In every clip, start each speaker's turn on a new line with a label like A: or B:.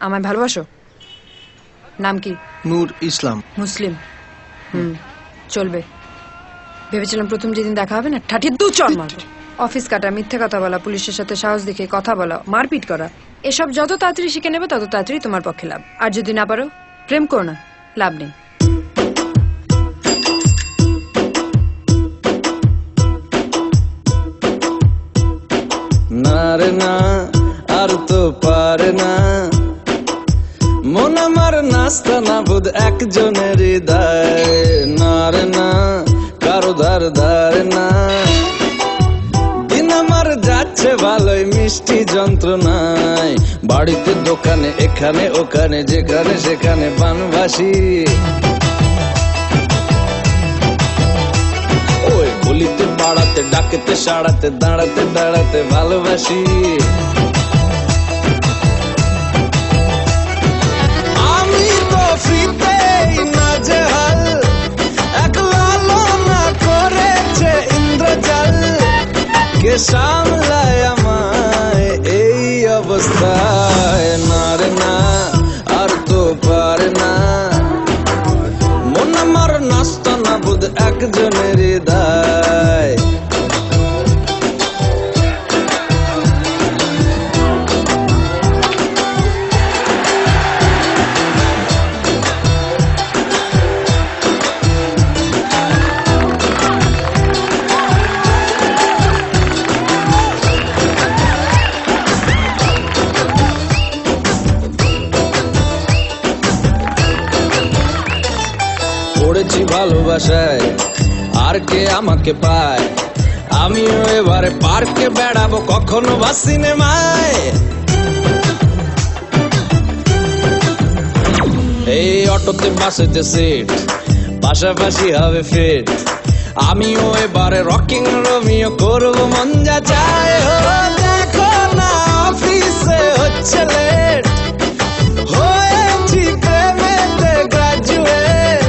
A: আমায় ভালোবাসো? নাম কি?
B: নূর ইসলাম।
A: মুসলিম? চলবে। ভেবেছিলাম প্রথম যেদিন দেখা হবে না ঠাঠিয়ে দু চড় মারবো। অফিস কাটা, মিথ্যে কথা বলা, পুলিশের সাথে সাহস দেখে কথা বলা, মারপিট করা, এসব যত তাড়াতাড়ি শিখে নেবে তত তাড়াতাড়ি তোমার পক্ষে লাভ। আর যদি না পারো প্রেম করো না, লাভ নেই।
C: না রে না, আর তো পারে না মন আমার নাস্তা না বুধ একজনের হৃদয়। না রে না, কারো ধার ধারে না, দিন আমার যাচ্ছে ভালোই মিষ্টি যন্ত্রণায়। বাড়িতে দোকানে এখানে ওখানে যেখানে সেখানে বানবাসী, ওই গলিতে পাড়াতে ডাকেতে সাড়াতে দাঁড়াতে দাঁড়াতে ভালোবাসি। আমি তো ফ্রিতেই নাজেহাল, একলা না করেছে ইন্দ্রজাল, কে সামলায় আমায় এই অবস্থায়। না রে না, আর তো পারে না মন আমার নাস্তা না বুধ একজনের হৃদয়। পড়েছি ভালোবাসায়, আর কে আমাকে পায়? আমিও এবারে পার্কে বেড়াবো, কখনো বা সিনেমায়। এই অটোতে বাসেতে সিট, পাশাপাশি হবে ফিট। আমিও এবারে রকিং রোমিও করবো মন যা চায়। দেখো না অফিসে হচ্ছে লেট, হয়েছি প্রেমেতে গ্রাজুয়েট,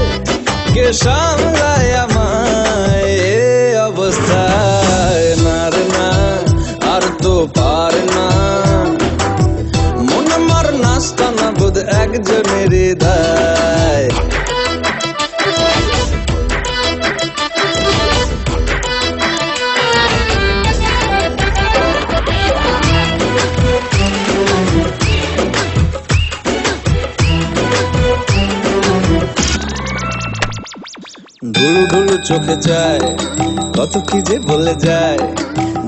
C: কে সামলায় আমায় এই অবস্থায়। না রে না, আর তো পারে না মন আমার নাস্তা না বুধ একজনের হৃদয়। ঢুলু ঢুলু চোখে যায়, কত কি যে বলে যায়।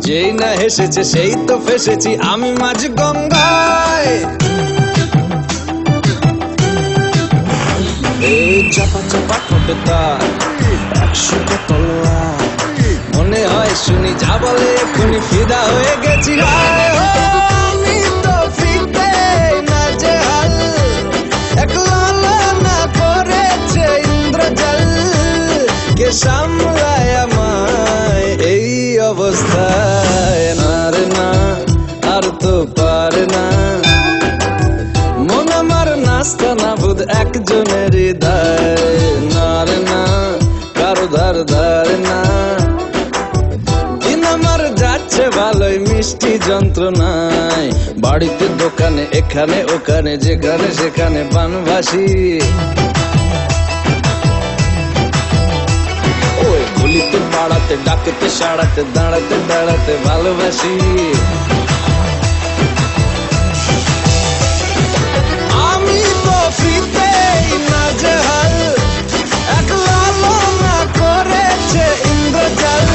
C: যেই না হেসেছে সেই তো ফেসেছি আমি মাঝ গঙ্গায়। এই চাপা চাপা ঠোঁটে তার 100টা তলোয়ার, মনে হয় শুনি যা বলে এক্ষুনি ফিদা হয়ে গেছি। আমি তো ফিরতেই নাজেহাল, একলা না করেছে ইন্দ্রজাল, কে সামলায় আমায় এই অবস্থায়। না রে না, আর তো পারে না মন আমার নাস্তা না বুধ একজনের হৃদয়। না রে না, কারো ধার ধারে না, দিন আমার যাচ্ছে ভালোই মিষ্টি যন্ত্রণায়। বাড়িতে দোকানে এখানে ওখানে যেখানে সেখানে বানবাসী, ওই গলিতে পাড়াতে ডাকেতে সাড়াতে দাঁড়াতে দাঁড়াতে ভালোবাসি। আমি তো ফ্রিতেই নাজেহাল, একলা না করেছে ইন্দ্রজাল,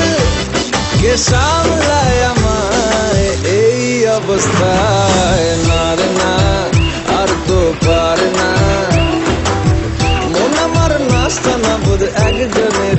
C: কে সামলায় আমায় এই অবস্থায়। না রে না, আর তো পারে না মন আমার নাস্তা না বুধ একজনের